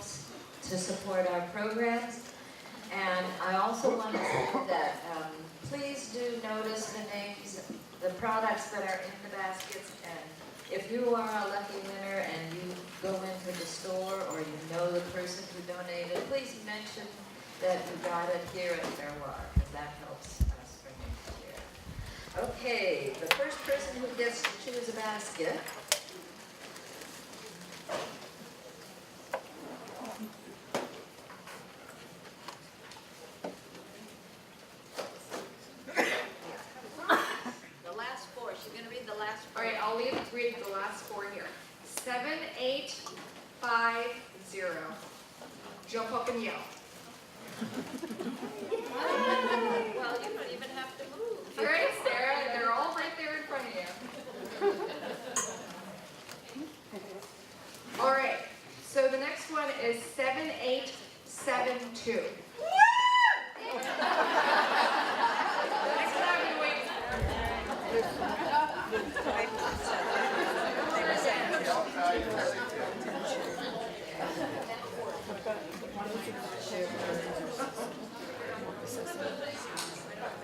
helps to support our programs. And I also want to say that please do notice the names, the products that are in the baskets, and if you are a lucky winner and you go into the store or you know the person who donated, please mention that you got it here at Terroir, because that helps us for next year. Okay, the first person who gets to choose a basket . All right, I'll read the last four here. 7850. Jump up and yell. Well, you don't even have to move. All right, Sarah, they're all right there in front of you. All right, so the next one is 7872. Next time you wait.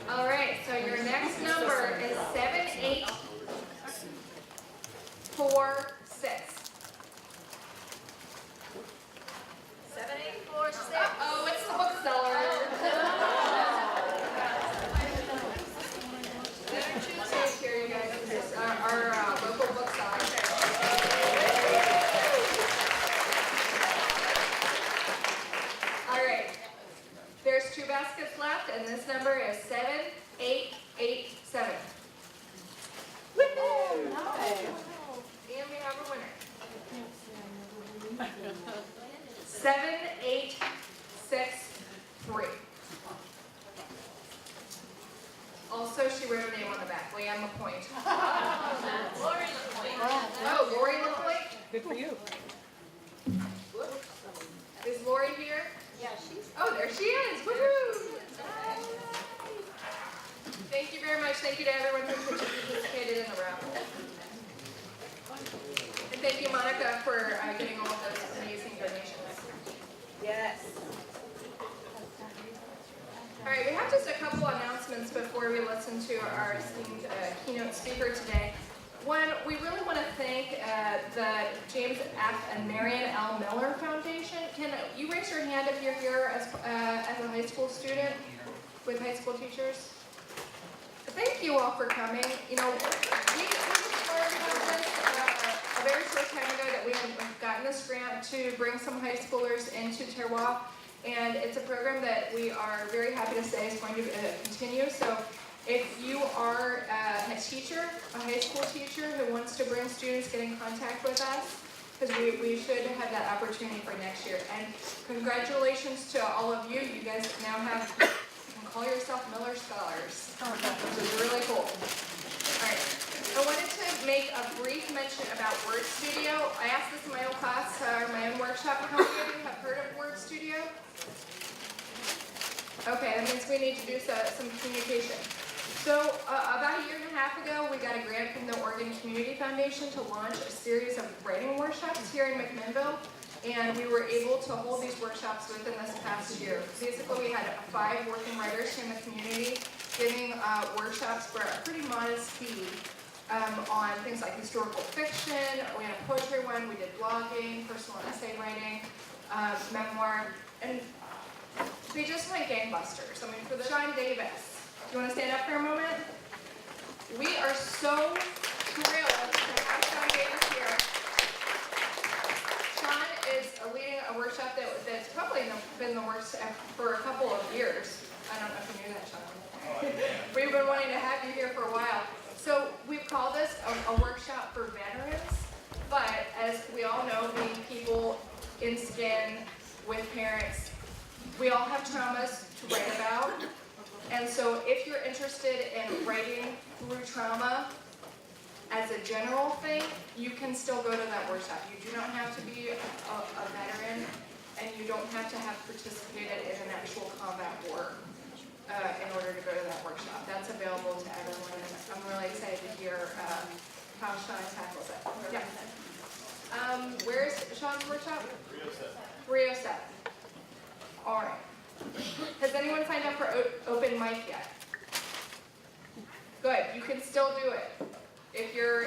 All right, so your next number is 7846. 7846. Oh, it's the bookseller. Here, you guys. This is our local bookseller. All right. There's 2 baskets left, and this number is 7887. Woo! And we have a winner. 7863. Also, she wrote her name on the back. Leanne LaPointe. Lori LaPointe. Oh, Lori LaPointe? Good for you. Is Lori here? Yeah, she's. Oh, there she is. Woohoo! Thank you very much. Thank you to everyone who participated in the raffle. And thank you, Monica, for getting all of those amazing donations. Yes. All right, we have just a couple announcements before we listen to our esteemed keynote speaker today. One, we really want to thank the James F. and Marion L. Miller Foundation. Can you raise your hand if you're here as a high school student with high school teachers? Thank you all for coming. You know, we learned about this a very short time ago that we have gotten this grant to bring some high schoolers into Terroir. And it's a program that we are very happy to say is going to continue. So if you are a teacher, a high school teacher who wants to bring students, get in contact with us, because we should have that opportunity for next year. And congratulations to all of you. You guys now have, you can call yourself Miller Scholars, which is really cool. All right. I wanted to make a brief mention about Word Studio. I asked this in my own class, or my own workshop. How many of you have heard of Word Studio? Okay, that means we need to do some communication. So about a year and a half ago, we got a grant from the Oregon Community Foundation to launch a series of writing workshops here in McMinnville. And we were able to hold these workshops within this past year. Basically, we had 5 working writers here in the community giving workshops for a pretty modest fee on things like historical fiction. We had a poetry one, we did blogging, personal essay writing, memoir, and they just went gangbusters. I mean, for the Sean Davis, do you want to stand up for a moment? We are so thrilled to have Sean Davis here. Sean is leading a workshop that's probably been the works for a couple of years. I don't know if you knew that, Sean. We've been wanting to have you here for a while. So we've called this a workshop for veterans, but as we all know, being people in skin with parents, we all have traumas to write about. And so if you're interested in writing through trauma as a general thing, you can still go to that workshop. You do not have to be a veteran, and you don't have to have participated in an actual combat war in order to go to that workshop. That's available to everyone, and I'm really excited to hear how Sean tackles it. Yeah. Where's Sean's workshop? 307. 3:07. All right. Has anyone signed up for open mic yet? Good, you can still do it. If you're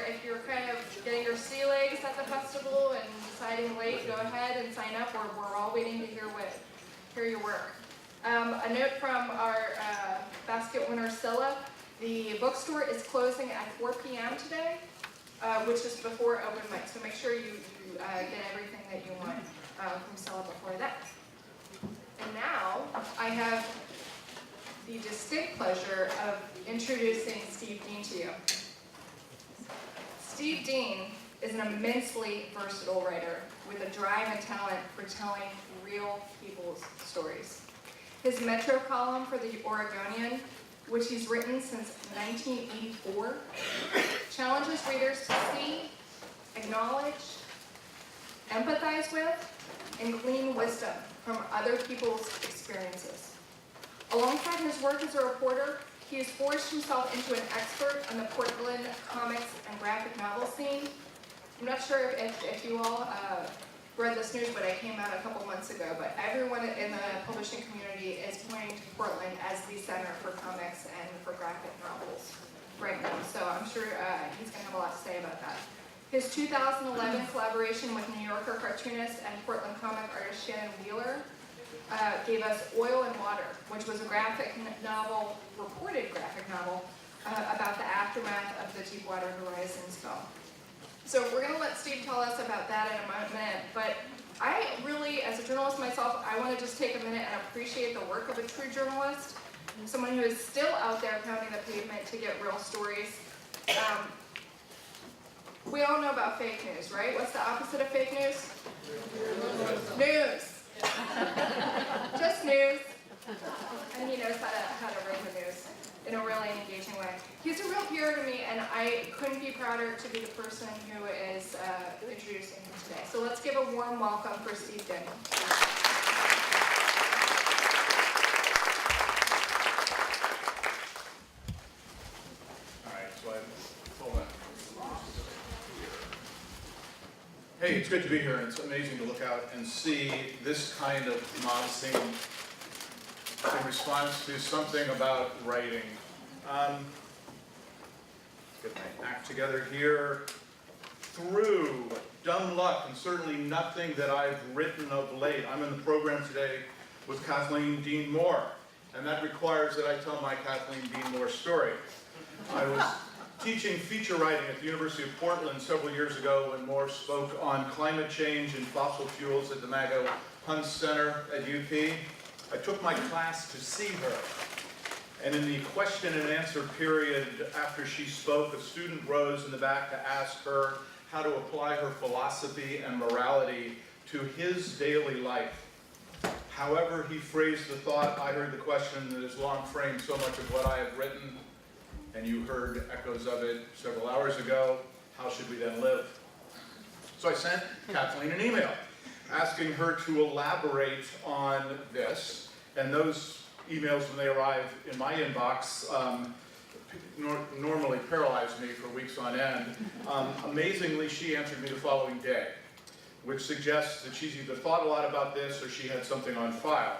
kind of getting your sea legs at the festival and deciding late, go ahead and sign up. We're all waiting to hear your work. A note from our basket winner, Scylla. The bookstore is closing at 4 p.m. today, which is before open mic. So make sure you get everything that you want from Scylla before that. And now I have the distinct pleasure of introducing Steve Dean to you. Steve Dean is an immensely versatile writer with a drive and talent for telling real people's stories. His Metro column for the Oregonian, which he's written since 1984, challenges readers to see, acknowledge, empathize with, and glean wisdom from other people's experiences. Alongside his work as a reporter, he has forged himself into an expert on the Portland comics and graphic novel scene. I'm not sure if you all read this news, but I came out a couple months ago, but everyone in the publishing community is pointing to Portland as the center for comics and for graphic novels right now. So I'm sure he's going to have a lot to say about that. His 2011 collaboration with New Yorker cartoonist and Portland comic artist Shannon Wheeler gave us Oil and Water, which was a graphic novel, reported graphic novel, about the aftermath of the Deepwater Horizon spill. So we're going to let Steve tell us about that in a minute, but I really, as a journalist myself, I want to just take a minute and appreciate the work of a true journalist, someone who is still out there pounding the pavement to get real stories. We all know about fake news, right? What's the opposite of fake news? News. Just news. And he knows how to write the news in a really engaging way. He's a real hero to me, and I couldn't be prouder to be the person who is introducing him today. So let's give a warm welcome for Steve Dean. Hey, it's good to be here, and it's amazing to look out and see this kind of mob scene in response to something about writing. Get my act together here. Through dumb luck and certainly nothing that I've written of late, I'm in the program today with Kathleen Dean Moore, and that requires that I tell my Kathleen Dean Moore story. I was teaching feature writing at the University of Portland several years ago when Moore spoke on climate change and fossil fuels at the Mago Hunt Center at UP. I took my class to see her, and in the question and answer period after she spoke, a student rose in the back to ask her how to apply her philosophy and morality to his daily life. However he phrased the thought, I heard the question that has long framed so much of what I have written, and you heard echoes of it several hours ago. How should we then live? So I sent Kathleen an email asking her to elaborate on this, and those emails, when they arrive in my inbox, normally paralyze me for weeks on end. Amazingly, she answered me the following day, which suggests that she's either thought a lot about this or she had something on file.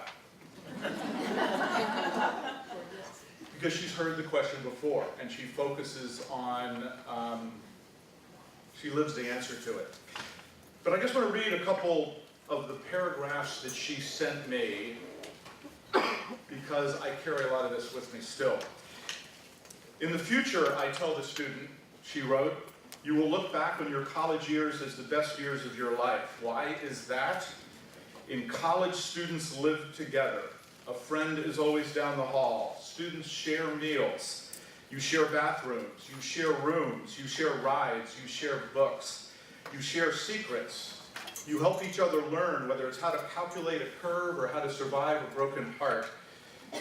Because she's heard the question before, and she focuses on, she lives the answer to it. But I just want to read a couple of the paragraphs that she sent me, because I carry a lot of this with me still. In the future, I tell the student, she wrote, you will look back on your college years as the best years of your life. Why is that? In college, students live together. A friend is always down the hall. Students share meals. You share bathrooms. You share rooms. You share rides. You share books. You share secrets. You help each other learn, whether it's how to calculate a curve or how to survive a broken heart.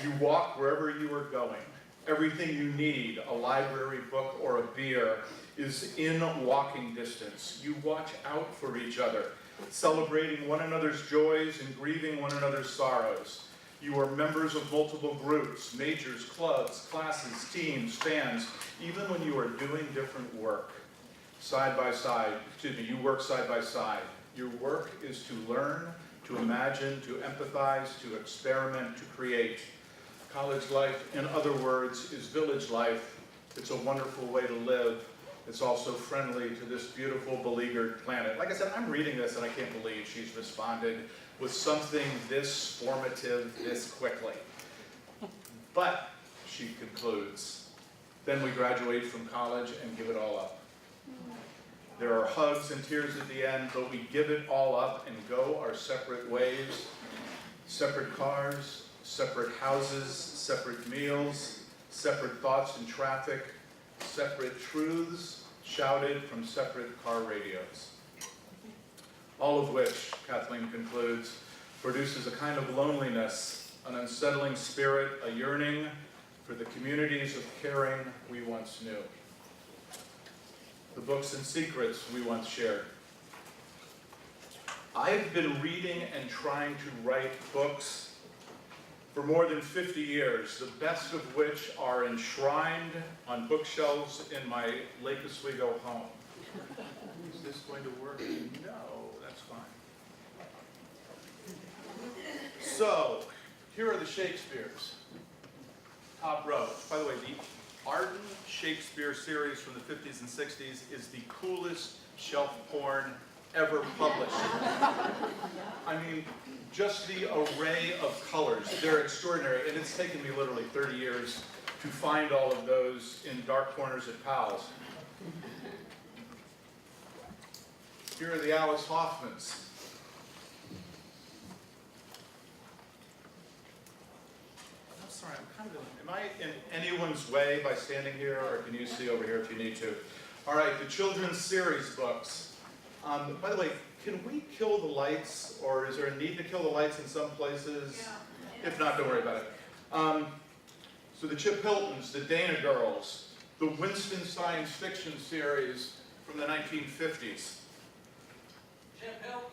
You walk wherever you are going. Everything you need, a library, book, or a beer, is in walking distance. You watch out for each other, celebrating one another's joys and grieving one another's sorrows. You are members of multiple groups, majors, clubs, classes, teams, fans, even when you are doing different work. Side by side, you work side by side. Your work is to learn, to imagine, to empathize, to experiment, to create. College life, in other words, is village life. It's a wonderful way to live. It's also friendly to this beautiful, beleaguered planet. Like I said, I'm reading this and I can't believe she's responded with something this formative this quickly. But, she concludes, then we graduate from college and give it all up. There are hugs and tears at the end, but we give it all up and go our separate ways. Separate cars, separate houses, separate meals, separate thoughts in traffic, separate truths shouted from separate car radios. All of which, Kathleen concludes, produces a kind of loneliness, an unsettling spirit, a yearning for the communities of caring we once knew. The books and secrets we once shared. I've been reading and trying to write books for more than 50 years, the best of which are enshrined on bookshelves in my Lake Oswego home. Is this going to work? No, that's fine. So, here are the Shakespeares. Top row. By the way, the Arden Shakespeare series from the 50s and 60s is the coolest shelf porn ever published. I mean, just the array of colors, they're extraordinary, and it's taken me literally 30 years to find all of those in dark corners at Powell's. Here are the Alice Hoffmans. I'm sorry, am I in anyone's way by standing here, or can you see over here if you need to? All right, the children's series books. By the way, can we kill the lights, or is there a need to kill the lights in some places? Yeah. If not, don't worry about it. So the Chip Hiltons, the Dana Girls, the Winston science fiction series from the 1950s. Chip Hilton?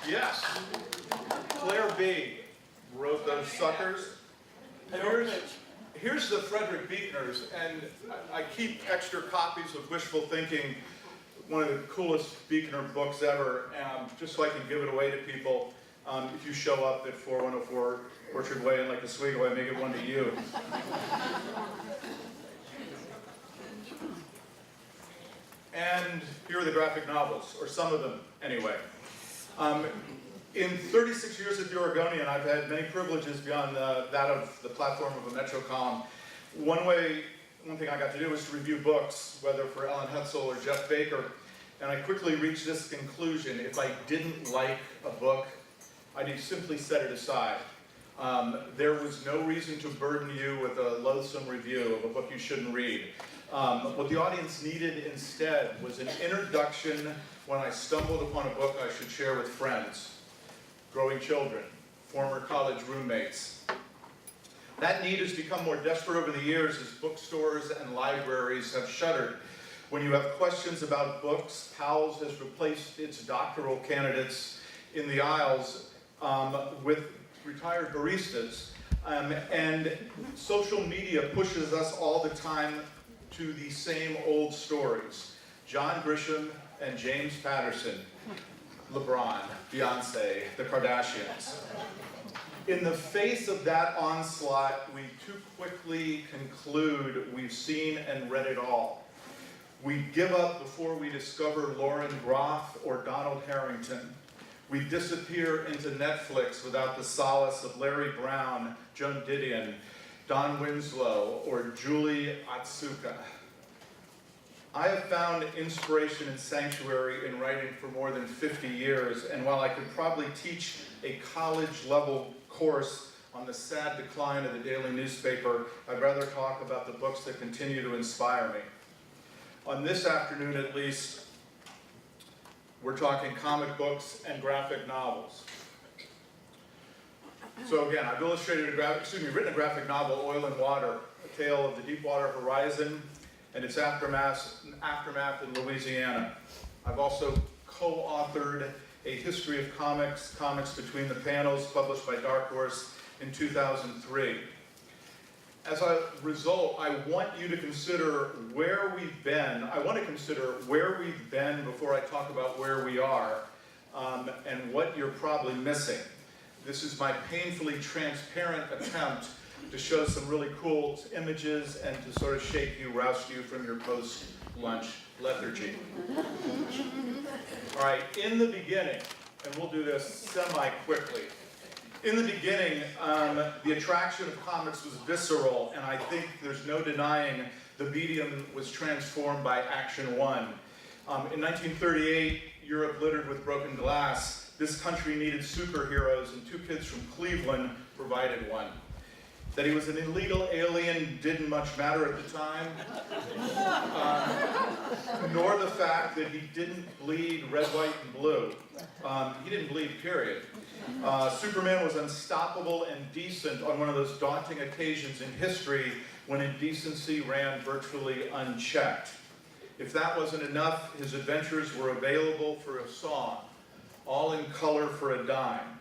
Yes. Claire B. wrote those suckers. Here's the Frederick Buechners, and I keep extra copies of Wishful Thinking, one of the coolest Buechner books ever, just so I can give it away to people. If you show up at 4104 Orchard Way in Lake Oswego, I may give one to you. And here are the graphic novels, or some of them anyway. In 36 years at the Oregonian, I've had many privileges beyond that of the platform of a Metro column. One thing I got to do was to review books, whether for Ellen Hetzel or Jeff Baker, and I quickly reached this conclusion: if I didn't like a book, I'd simply set it aside. There was no reason to burden you with a loathsome review of a book you shouldn't read. What the audience needed instead was an introduction when I stumbled upon a book I should share with friends, growing children, former college roommates. That need has become more desperate over the years as bookstores and libraries have shuttered. When you have questions about books, Powell's has replaced its doctoral candidates in the aisles with retired baristas. And social media pushes us all the time to the same old stories. John Grisham and James Patterson, LeBron, Beyonce, the Kardashians. In the face of that onslaught, we too quickly conclude we've seen and read it all. We give up before we discover Lauren Groff or Donald Harrington. We disappear into Netflix without the solace of Larry Brown, Joan Didion, Don Winslow, or Julie Otsuka. I have found inspiration and sanctuary in writing for more than 50 years, and while I could probably teach a college-level course on the sad decline of the daily newspaper, I'd rather talk about the books that continue to inspire me. On this afternoon, at least, we're talking comic books and graphic novels. So again, I've written a graphic novel, Oil and Water, a tale of the Deepwater Horizon and its aftermath in Louisiana. I've also co-authored A History of Comics, Comics Between the Panels, published by Dark Horse in 2003. As a result, I want you to consider where we've been. I want to consider where we've been before I talk about where we are. and what you're probably missing. This is my painfully transparent attempt to show some really cool images and to sort of shake you, roust you from your post-lunch lethargy. All right, in the beginning, and we'll do this semi-quickly. In the beginning, the attraction of comics was visceral, and I think there's no denying the medium was transformed by Action 1. In 1938, Europe littered with broken glass. This country needed superheroes, and two kids from Cleveland provided one. That he was an illegal alien didn't much matter at the time, nor the fact that he didn't bleed red, white, and blue. He didn't bleed, period. Superman was unstoppable and decent on one of those daunting occasions in history when indecency ran virtually unchecked. If that wasn't enough, his adventures were available for a song, all in color for a dime.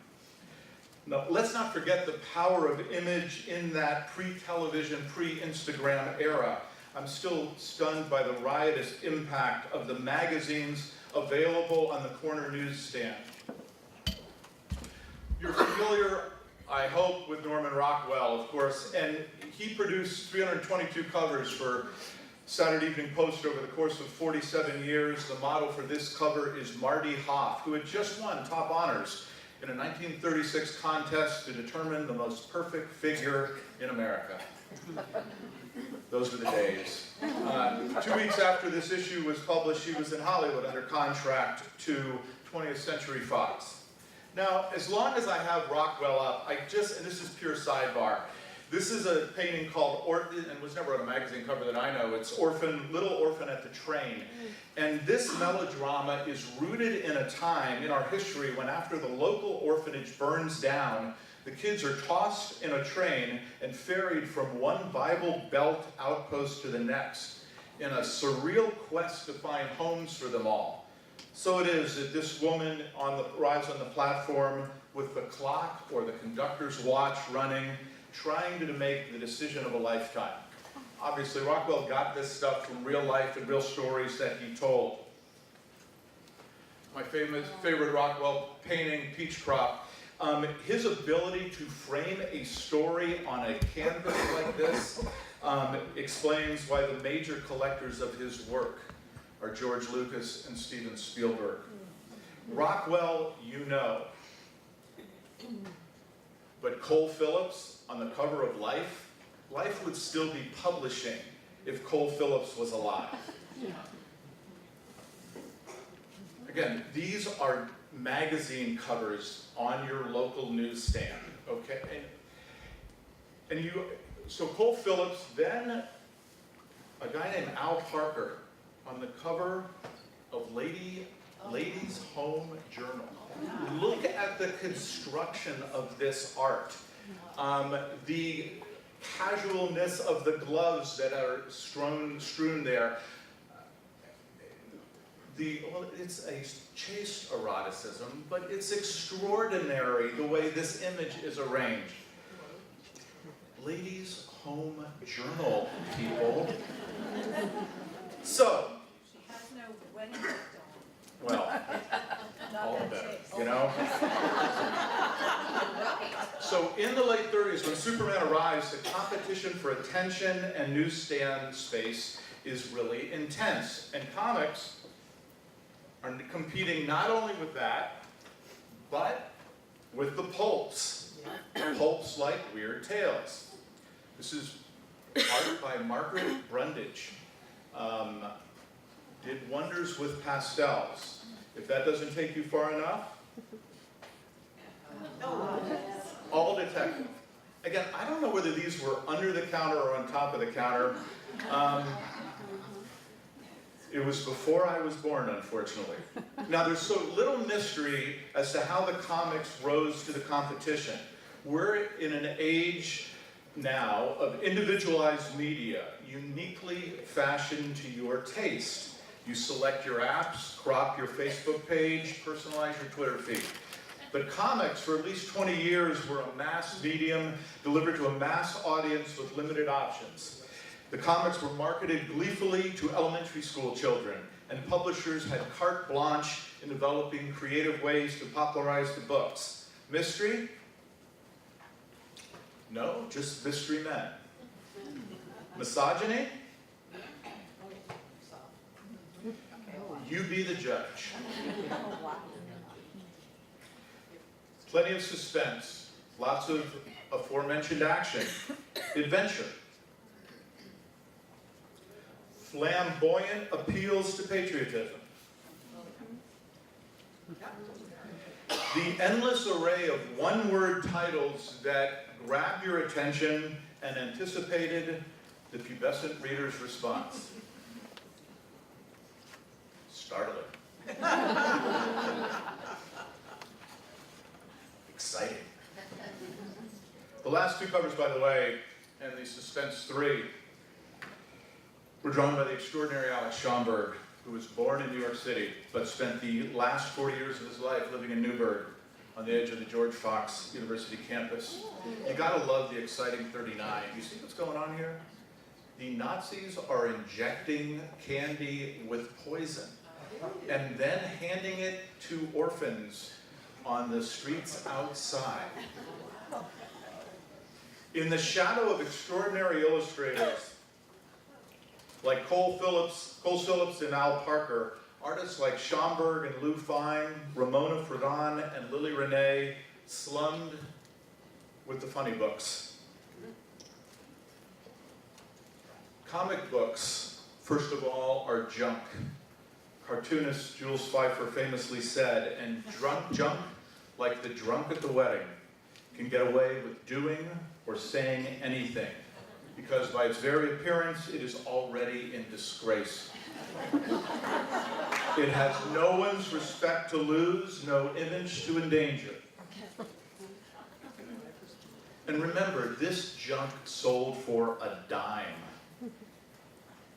Now, let's not forget the power of image in that pre-television, pre-Instagram era. I'm still stunned by the riotous impact of the magazines available on the corner newsstand. You're familiar, I hope, with Norman Rockwell, of course, and he produced 322 covers for Saturday Evening Post over the course of 47 years. The model for this cover is Marty Hoff, who had just won top honors in a 1936 contest to determine the most perfect figure in America. Those were the days. 2 weeks after this issue was published, she was in Hollywood under contract to 20th Century Fox. Now, as long as I have Rockwell up, and this is pure sidebar, this is a painting called Orphan, and was never on a magazine cover that I know. It's Little Orphan at the Train. And this melodrama is rooted in a time in our history when after the local orphanage burns down, the kids are tossed in a train and ferried from one Bible Belt outpost to the next in a surreal quest to find homes for them all. So it is that this woman arrives on the platform with the clock or the conductor's watch running, trying to make the decision of a lifetime. Obviously, Rockwell got this stuff from real life and real stories that he told. My favorite Rockwell painting, Peach Crop. His ability to frame a story on a canvas like this explains why the major collectors of his work are George Lucas and Steven Spielberg. Rockwell, you know. But Cole Phillips on the cover of Life would still be publishing if Cole Phillips was alive. Again, these are magazine covers on your local newsstand, okay? So Cole Phillips, then a guy named Al Parker on the cover of Ladies' Home Journal. Look at the construction of this art. The casualness of the gloves that are strewn there. It's a chaste eroticism, but it's extraordinary the way this image is arranged. Ladies' Home Journal, people. So, she has no wedding gift on. well, all the better, you know? So in the late 30s, when Superman arrives, the competition for attention and newsstand space is really intense. And comics are competing not only with that, but with the pulps. Pulps like Weird Tales. This is art by Margaret Brundage. Did wonders with pastels. If that doesn't take you far enough, All Detective. Again, I don't know whether these were under the counter or on top of the counter. It was before I was born, unfortunately. Now, there's so little mystery as to how the comics rose to the competition. We're in an age now of individualized media, uniquely fashioned to your taste. You select your apps, crop your Facebook page, personalize your Twitter feed. But comics, for at least 20 years, were a mass medium delivered to a mass audience with limited options. The comics were marketed gleefully to elementary school children, and publishers had carte blanche in developing creative ways to popularize the books. Mystery? No, just mystery men. Misogyny? You be the judge. Plenty of suspense, lots of aforementioned action, adventure. Flamboyant appeals to patriotism. The endless array of one-word titles that grabbed your attention and anticipated the pubescent reader's response. Startling. Exciting. The last two covers, by the way, and the Suspense 3, were drawn by the extraordinary Alex Schomburg, who was born in New York City, but spent the last 40 years of his life living in Newburgh, on the edge of the George Fox University campus. You gotta love the exciting 39. You see what's going on here? The Nazis are injecting candy with poison and then handing it to orphans on the streets outside. In the shadow of extraordinary illustrators like Cole Phillips and Al Parker, artists like Schomburg and Lou Fine, Ramona Fradon and Lily Renee slummed with the funny books. Comic books, first of all, are junk. Cartoonist Jules Pfeiffer famously said, and junk, like the drunk at the wedding, can get away with doing or saying anything, because by its very appearance, it is already in disgrace. It has no one's respect to lose, no image to endanger. And remember, this junk sold for a dime.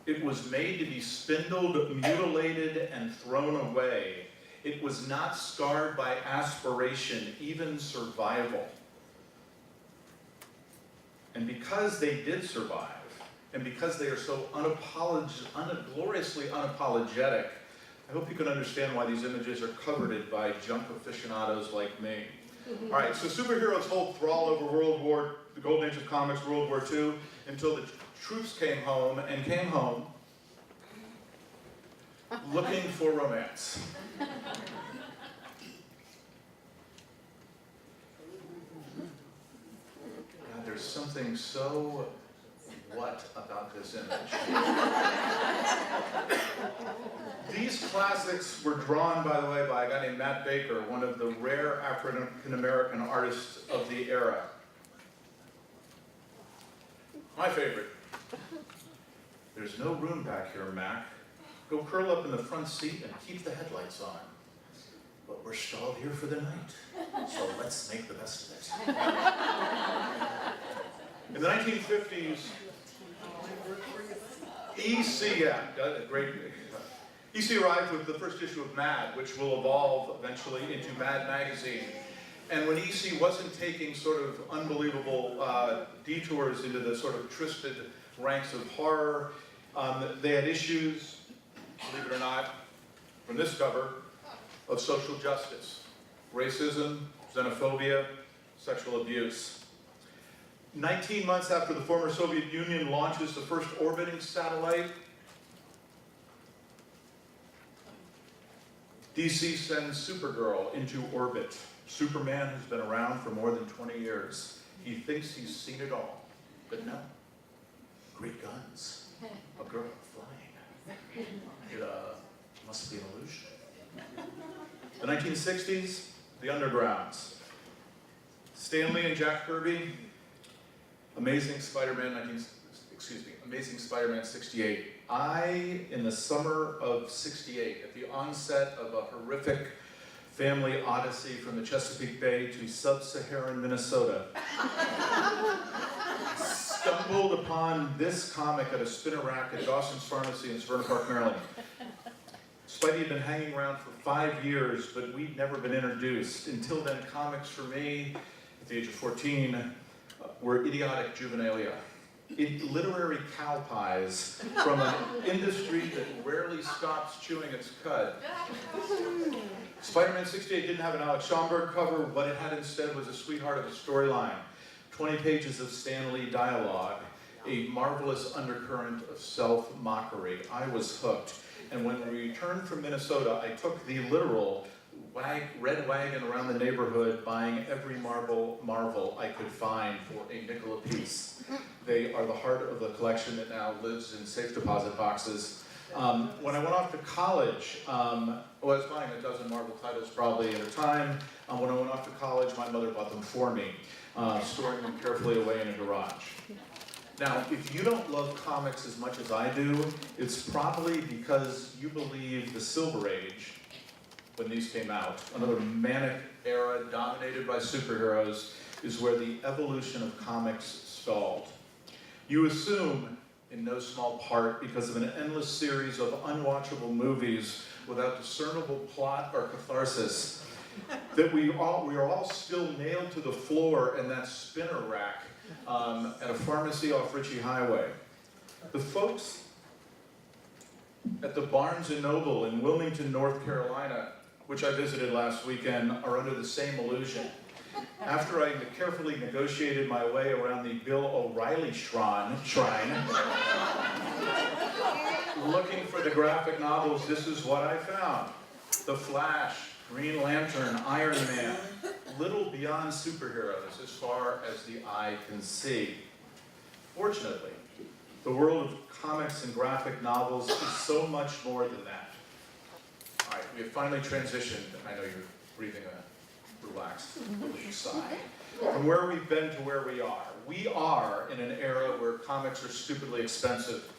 It was made to be spindled, mutilated, and thrown away. It was not scarred by aspiration, even survival. And because they did survive, and because they are so gloriously unapologetic, I hope you can understand why these images are coveted by junk aficionados like me. All right, so superheroes hold thrall over the golden age of comics, World War II, until the troops came home looking for romance. God, there's something so what about this image? These classics were drawn, by the way, by a guy named Matt Baker, one of the rare African-American artists of the era. My favorite. There's no room back here, Mac. Go curl up in the front seat and keep the headlights on. But we're stalled here for the night, so let's make the best of it. In the 1950s, EC arrived with the first issue of Mad, which will evolve eventually into Mad Magazine. And when EC wasn't taking sort of unbelievable detours into the sort of twisted ranks of horror, they had issues, believe it or not, from this cover, of social justice, racism, xenophobia, sexual abuse. 19 months after the former Soviet Union launches the first orbiting satellite, DC sends Supergirl into orbit. Superman has been around for more than 20 years. He thinks he's seen it all, but no. Great guns, a girl flying. It must be an illusion. The 1960s, the Undergrounds. Stan Lee and Jack Kirby, Amazing Spider-Man 68. In the summer of 68, at the onset of a horrific family odyssey from the Chesapeake Bay to sub-Saharan Minnesota, stumbled upon this comic at a spinner rack at Dawson's Pharmacy in Severna Park, Maryland. Spidey had been hanging around for 5 years, but we'd never been introduced. Until then, comics for me, at the age of 14, were idiotic juvenilia. literary cow pies from an industry that rarely stops chewing its cud. Spider-Man 68 didn't have an Alex Schomburg cover. What it had instead was a sweetheart of a storyline, 20 pages of Stan Lee dialogue, a marvelous undercurrent of self-mockery. I was hooked. And when we returned from Minnesota, I took the literal red wagon around the neighborhood buying every Marvel I could find for a nickel apiece. They are the heart of the collection that now lives in safe deposit boxes. When I went off to college, I was buying a dozen Marvel titles probably at a time. When I went off to college, my mother bought them for me, storing them carefully away in a garage. Now, if you don't love comics as much as I do, it's probably because you believe the Silver Age, when these came out, another manic era dominated by superheroes, is where the evolution of comics stalled. You assume, in no small part because of an endless series of unwatchable movies without discernible plot or catharsis, that we are all still nailed to the floor in that spinner rack at a pharmacy off Ritchie Highway. The folks at the Barnes & Noble in Wilmington, North Carolina, which I visited last weekend, are under the same illusion. After I carefully negotiated my way around the Bill O'Reilly shrine, looking for the graphic novels, this is what I found. The Flash, Green Lantern, Iron Man, little beyond superheroes as far as the eye can see. Fortunately, the world of comics and graphic novels is so much more than that. All right, we have finally transitioned. I know you're breathing a relaxed sigh. From where we've been to where we are. We are in an era where comics are stupidly expensive.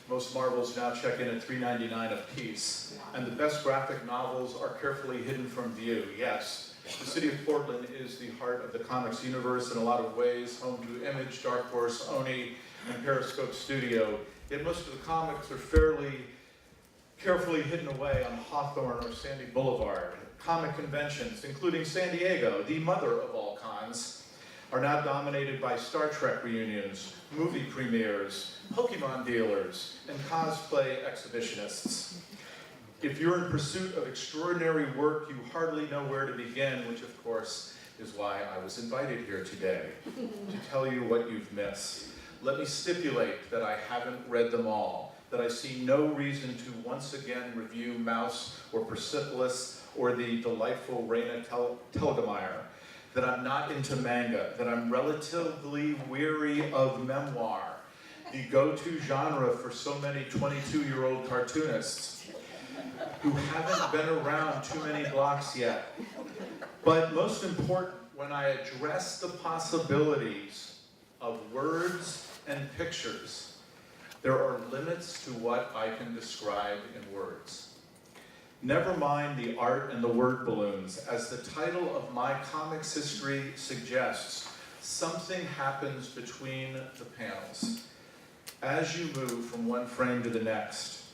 Most Marvels now check in at $3.99 a piece. And the best graphic novels are carefully hidden from view. Yes, the city of Portland is the heart of the comics universe in a lot of ways, home to Image, Dark Horse, Oni, and Periscope Studio. Yet most of the comics are fairly carefully hidden away on Hawthorne or Sandy Boulevard. Comic conventions, including San Diego, the mother of all cons, are now dominated by Star Trek reunions, movie premieres, Pokemon dealers, and cosplay exhibitionists. If you're in pursuit of extraordinary work, you hardly know where to begin, which of course is why I was invited here today, to tell you what you've missed. Let me stipulate that I haven't read them all, that I see no reason to once again review Mouse or Persepolis or the delightful Raina Telgemeier, that I'm not into manga, that I'm relatively weary of memoir, the go-to genre for so many 22-year-old cartoonists who haven't been around too many blocks yet. But most important, when I address the possibilities of words and pictures, there are limits to what I can describe in words. Never mind the art and the word balloons. As the title of my comics history suggests, something happens between the panels as you move from one frame to the next.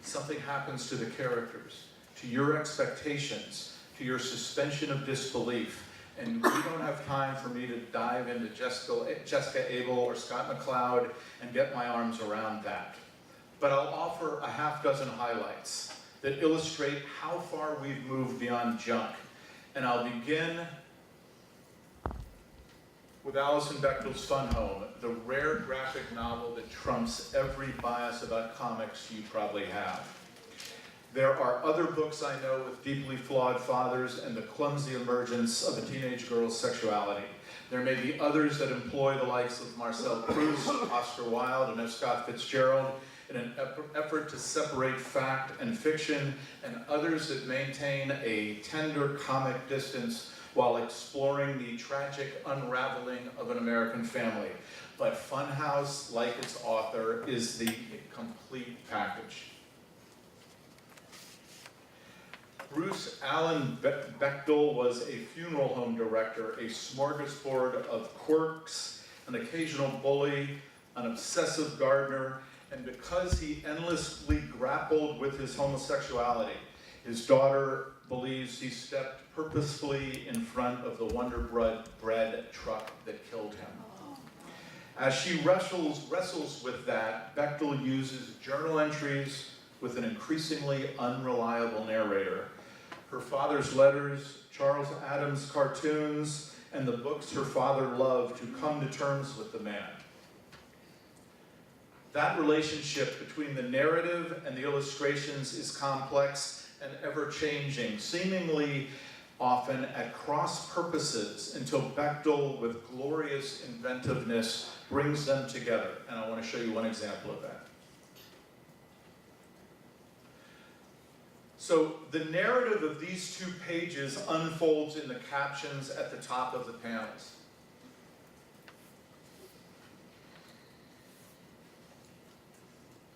Something happens to the characters, to your expectations, to your suspension of disbelief. And we don't have time for me to dive into Jessica Abel or Scott McCloud and get my arms around that. But I'll offer a half dozen highlights that illustrate how far we've moved beyond junk. And I'll begin with Alison Bechdel's Fun Home, the rare graphic novel that trumps every bias about comics you probably have. There are other books I know with deeply flawed fathers and the clumsy emergence of a teenage girl's sexuality. There may be others that employ the likes of Marcel Proust, Oscar Wilde, and F. Scott Fitzgerald in an effort to separate fact and fiction, and others that maintain a tender comic distance while exploring the tragic unraveling of an American family. But Funhouse, like its author, is the complete package. Bruce Allen Bechdel was a funeral home director, a smorgasbord of quirks, an occasional bully, an obsessive gardener, and because he endlessly grappled with his homosexuality, his daughter believes he stepped purposefully in front of the Wonder Bread truck that killed him. As she wrestles with that, Bechtel uses journal entries with an increasingly unreliable narrator. Her father's letters, Charles Adams' cartoons, and the books her father loved to come to terms with the man. That relationship between the narrative and the illustrations is complex and ever-changing, seemingly often at cross purposes, until Bechtel, with glorious inventiveness, brings them together. And I want to show you one example of that. So the narrative of these 2 pages unfolds in the captions at the top of the panels.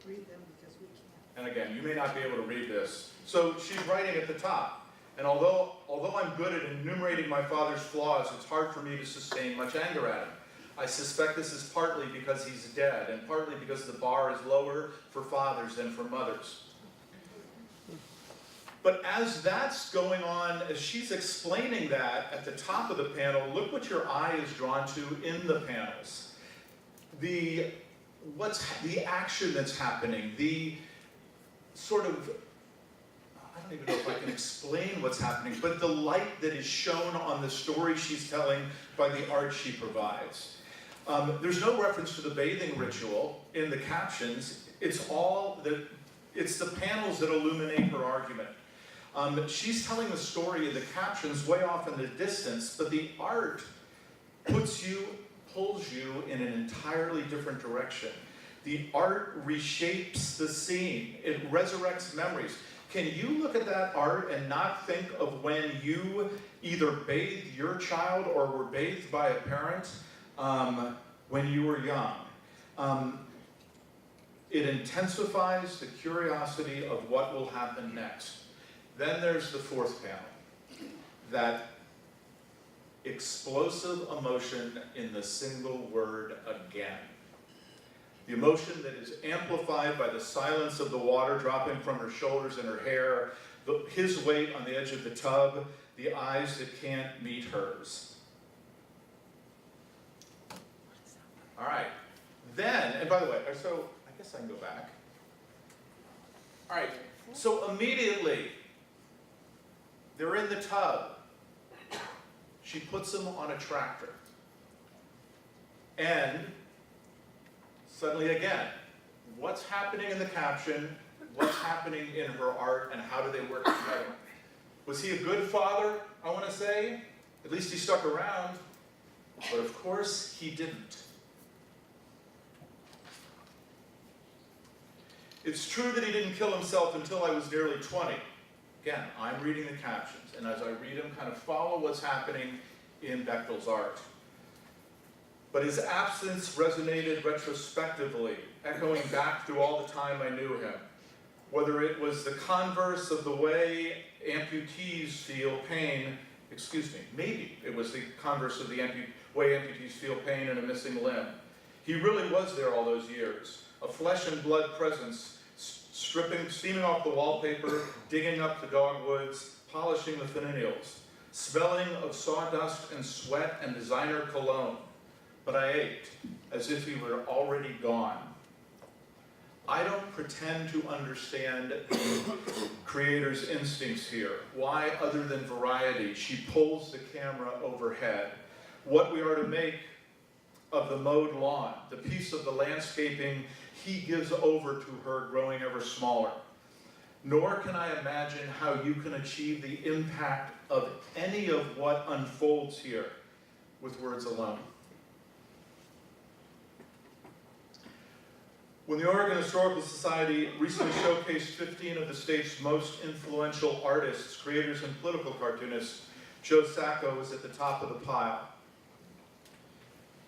Read them because we can't. And again, you may not be able to read this. So she's writing at the top. And although I'm good at enumerating my father's flaws, it's hard for me to sustain much anger at him. I suspect this is partly because he's dead, and partly because the bar is lower for fathers than for mothers. But as that's going on, as she's explaining that at the top of the panel, look what your eye is drawn to in the panels. The action that's happening, the sort of, I don't even know if I can explain what's happening, but the light that is shown on the story she's telling by the art she provides. There's no reference to the bathing ritual in the captions. It's the panels that illuminate her argument. She's telling the story in the captions way off in the distance, but the art pulls you in an entirely different direction. The art reshapes the scene. It resurrects memories. Can you look at that art and not think of when you either bathed your child or were bathed by a parent when you were young? It intensifies the curiosity of what will happen next. Then there's the 4th panel, that explosive emotion in the single word again. The emotion that is amplified by the silence of the water dropping from her shoulders and her hair, his weight on the edge of the tub, the eyes that can't meet hers. All right, then, and by the way, so I guess I can go back. All right, so immediately, they're in the tub. She puts them on a tractor. And suddenly again, what's happening in the caption, what's happening in her art, and how do they work together? Was he a good father, I want to say? At least he stuck around. But of course, he didn't. It's true that he didn't kill himself until I was nearly 20. Again, I'm reading the captions, and as I read them, kind of follow what's happening in Bechtel's art. But his absence resonated retrospectively, echoing back through all the time I knew him. Whether it was the converse of the way amputees feel pain, maybe it was the converse of the way amputees feel pain in a missing limb. He really was there all those years, a flesh and blood presence, steaming off the wallpaper, digging up the dogwoods, polishing the finials, smelling of sawdust and sweat and designer cologne. But I ached, as if he were already gone. I don't pretend to understand the creator's instincts here. Why, other than variety, she pulls the camera overhead. What we are to make of the mowed lawn, the piece of the landscaping he gives over to her growing ever smaller. Nor can I imagine how you can achieve the impact of any of what unfolds here with words alone. When the Oregon Historical Society recently showcased 15 of the state's most influential artists, creators, and political cartoonists, Joe Sacco was at the top of the pile.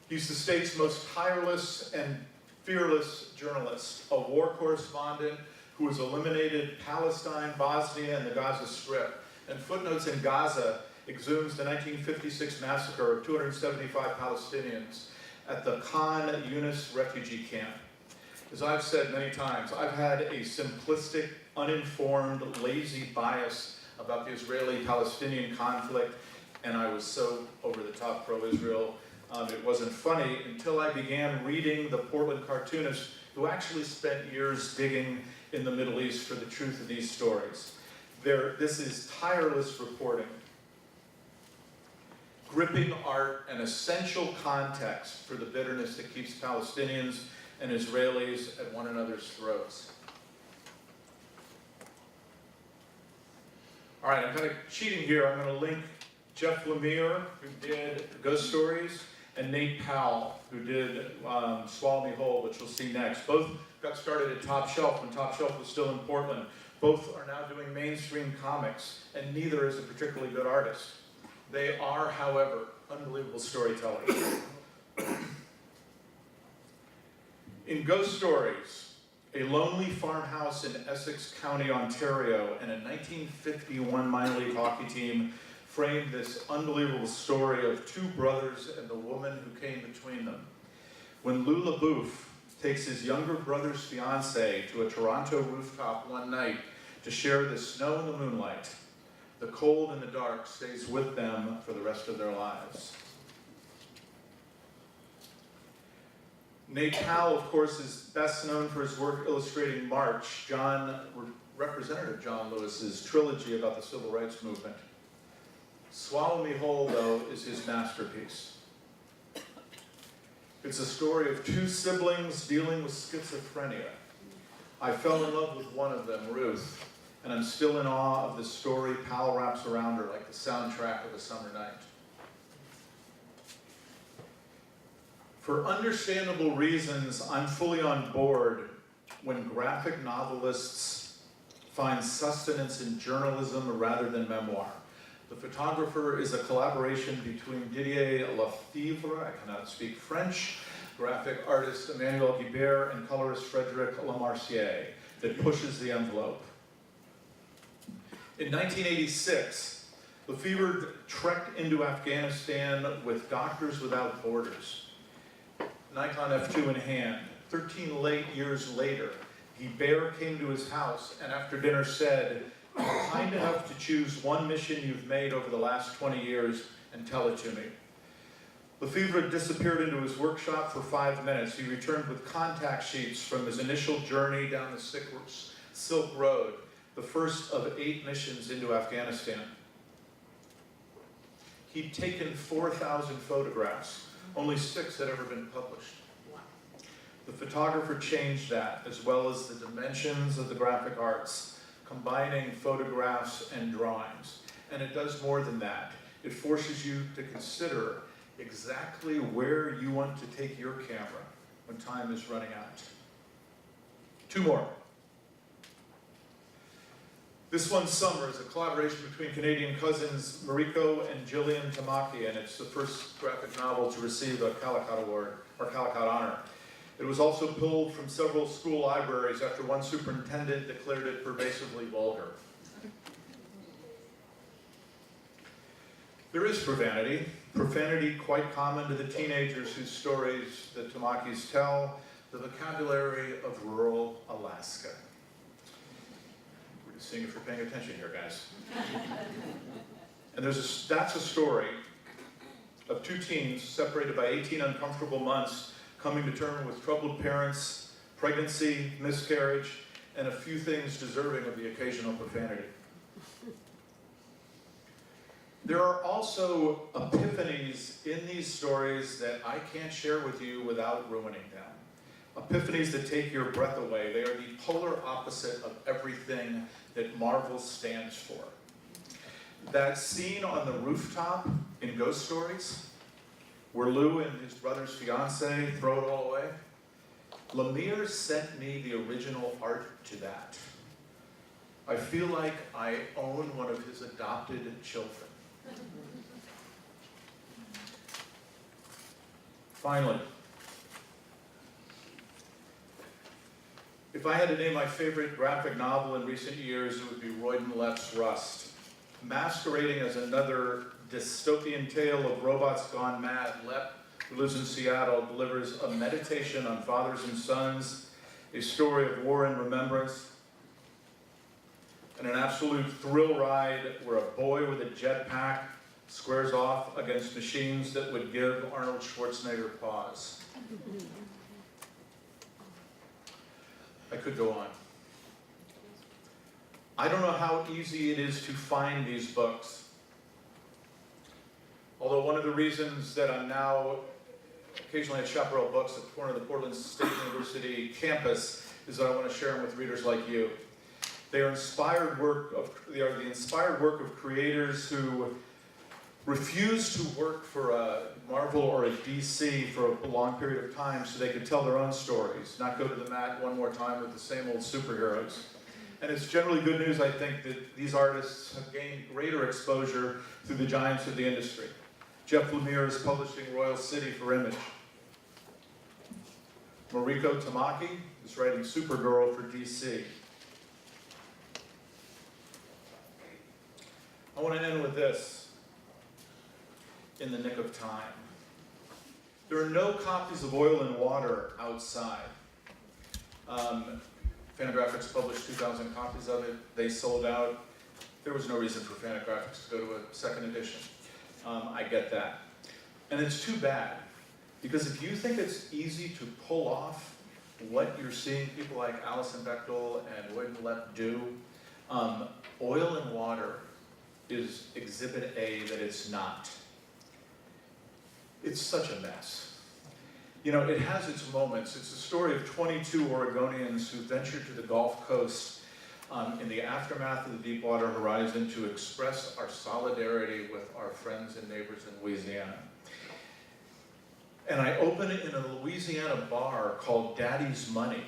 He's the state's most tireless and fearless journalist, a war correspondent who has eliminated Palestine, Bosnia, and the Gaza Strip. And Footnotes in Gaza exhumes the 1956 massacre of 275 Palestinians at the Khan Yunis refugee camp. As I've said many times, I've had a simplistic, uninformed, lazy bias about the Israeli-Palestinian conflict, and I was so over-the-top pro-Israel It wasn't funny until I began reading the Portland cartoonist who actually spent years digging in the Middle East for the truth of these stories. This is tireless reporting, gripping art and essential context for the bitterness that keeps Palestinians and Israelis at one another's throats. All right, I'm kind of cheating here. I'm going to link Jeff Lemire, who did Ghost Stories, and Nate Powell, who did Swallow Me Whole, which we'll see next. Both got started at Top Shelf when Top Shelf was still in Portland. Both are now doing mainstream comics, and neither is a particularly good artist. They are, however, unbelievable storytellers. In Ghost Stories, a lonely farmhouse in Essex County, Ontario, and a 1951 minor league hockey team framed this unbelievable story of two brothers and the woman who came between them. When Lou LaBouffe takes his younger brother's fiancée to a Toronto rooftop one night to share the snow and the moonlight, the cold and the dark stays with them for the rest of their lives. Nate Powell, of course, is best known for his work illustrating March, Representative John Lewis's trilogy about the Civil Rights Movement. Swallow Me Whole, though, is his masterpiece. It's a story of two siblings dealing with schizophrenia. I fell in love with one of them, Ruth, and I'm still in awe of the story Powell wraps around her like the soundtrack of a summer night. For understandable reasons, I'm fully on board when graphic novelists find sustenance in journalism rather than memoir. The Photographer is a collaboration between Didier Lefebvre, I cannot speak French, graphic artist Emmanuel Guibert, and colorist Frédéric Lemercier that pushes the envelope. In 1986, Lefebvre trekked into Afghanistan with Doctors Without Borders, Nikon F2 in hand. 13 years later, Guibert came to his house and after dinner said, "You're kind enough to choose one mission you've made over the last 20 years and tell it to me." Lefebvre disappeared into his workshop for 5 minutes. He returned with contact sheets from his initial journey down the Silk Road, the first of 8 missions into Afghanistan. He'd taken 4,000 photographs. Only 6 had ever been published. The photographer changed that, as well as the dimensions of the graphic arts, combining photographs and drawings. And it does more than that. It forces you to consider exactly where you want to take your camera when time is running out. 2 more. This one's Summer is a collaboration between Canadian cousins Mariko and Jillian Tamaki, and it's the first graphic novel to receive a Caldecott Award, or Caldecott Honor. It was also pulled from several school libraries after one superintendent declared it pervasively vulgar. There is profanity quite common to the teenagers whose stories the Tamakis tell, the vocabulary of rural Alaska. We're just seeing if you're paying attention here, guys. And that's a story of 2 teens separated by 18 uncomfortable months, coming to terms with troubled parents, pregnancy, miscarriage, and a few things deserving of the occasional profanity. There are also epiphanies in these stories that I can't share with you without ruining them. Epiphanies that take your breath away. They are the polar opposite of everything that Marvel stands for. That scene on the rooftop in Ghost Stories, where Lou and his brother's fiance throw it all away, Lemire sent me the original art to that. I feel like I own one of his adopted children. Finally, if I had to name my favorite graphic novel in recent years, it would be Royden Lepp's Rust. Masquerading as another dystopian tale of robots gone mad, Lepp, who lives in Seattle, delivers a meditation on fathers and sons, a story of war and remembrance, and an absolute thrill ride where a boy with a jetpack squares off against machines that would give Arnold Schwarzenegger pause. I could go on. I don't know how easy it is to find these books. Although one of the reasons that I'm now occasionally at Chaparral Books at the corner of the Portland State University campus is that I want to share them with readers like you. They are the inspired work of creators who refused to work for a Marvel or a DC for a long period of time so they could tell their own stories, not go to the mat one more time with the same old superheroes. And it's generally good news, I think, that these artists have gained greater exposure through the giants of the industry. Jeff Lemire is publishing Royal City for Image. Mariko Tamaki is writing Supergirl for DC. I want to end with this, in the nick of time. There are no copies of Oil and Water outside. Fantagraphics published 2,000 copies of it. They sold out. There was no reason for Fantagraphics to go to a second edition. I get that. And it's too bad, because if you think it's easy to pull off what you're seeing people like Alison Bechtel and Lloyd Lepp do, Oil and Water is Exhibit A that it's not. It's such a mess. You know, it has its moments. It's the story of 22 Oregonians who ventured to the Gulf Coast in the aftermath of the Deepwater Horizon to express our solidarity with our friends and neighbors in Louisiana. And I open it in a Louisiana bar called Daddy's Money,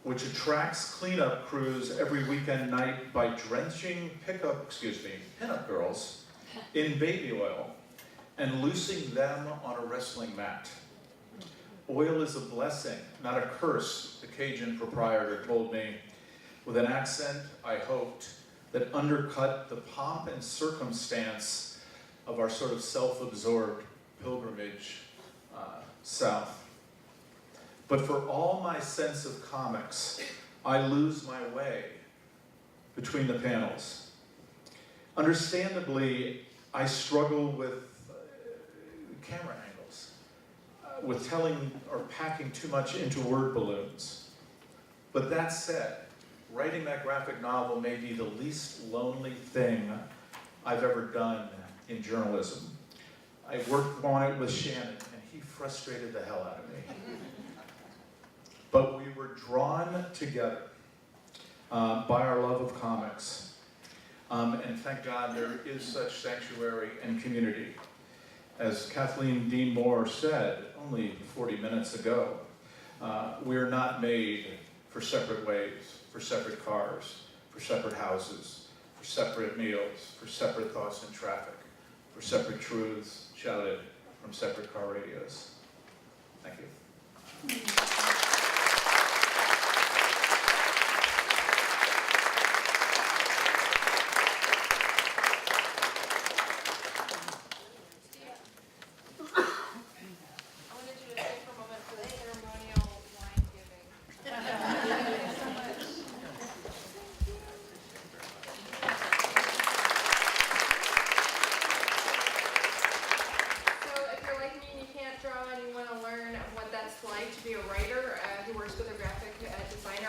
which attracts cleanup crews every weekend night by drenching pinup girls in baby oil and loosing them on a wrestling mat. Oil is a blessing, not a curse, the Cajun proprietor told me, with an accent, I hoped, that undercut the pomp and circumstance of our sort of self-absorbed pilgrimage south. But for all my sense of comics, I lose my way between the panels. Understandably, I struggle with camera angles, with telling or packing too much into word balloons. But that said, writing that graphic novel may be the least lonely thing I've ever done in journalism. I worked on it with Shannon, and he frustrated the hell out of me. But we were drawn together by our love of comics. And thank God there is such sanctuary and community. As Kathleen Dean Moore said only 40 minutes ago, we're not made for separate ways, for separate cars, for separate houses, for separate meals, for separate thoughts in traffic, for separate truths shouted from separate car radios. Thank you.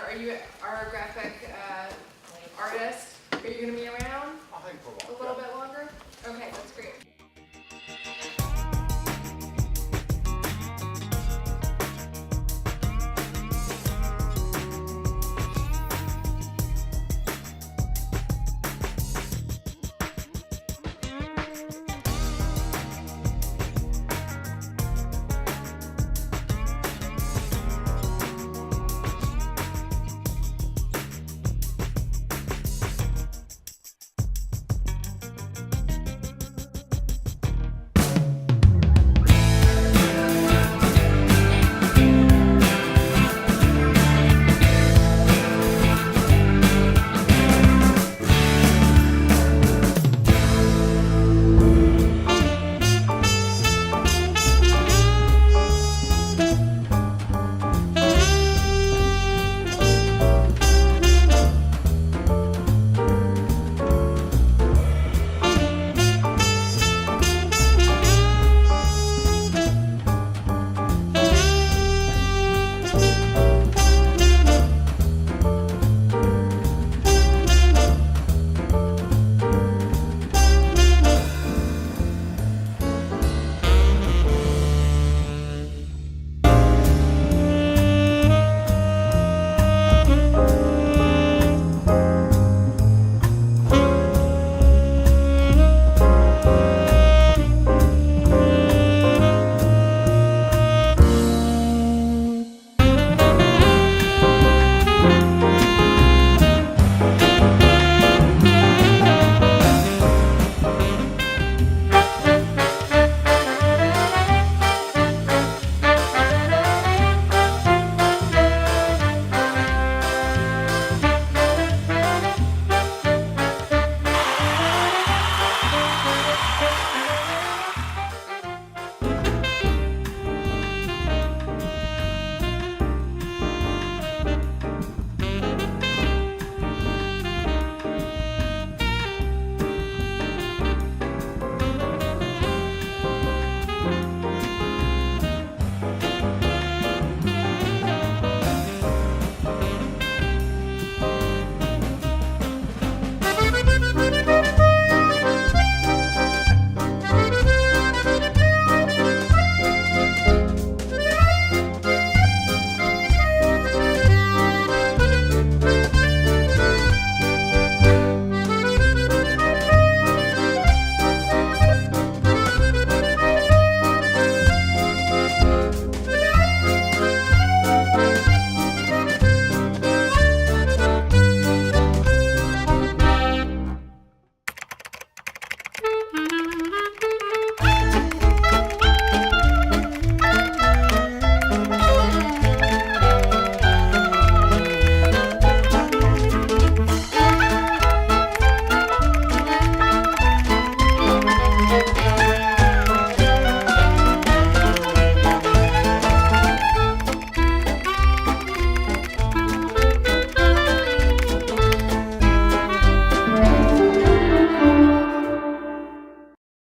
Are you a graphic artist? Are you going to be around?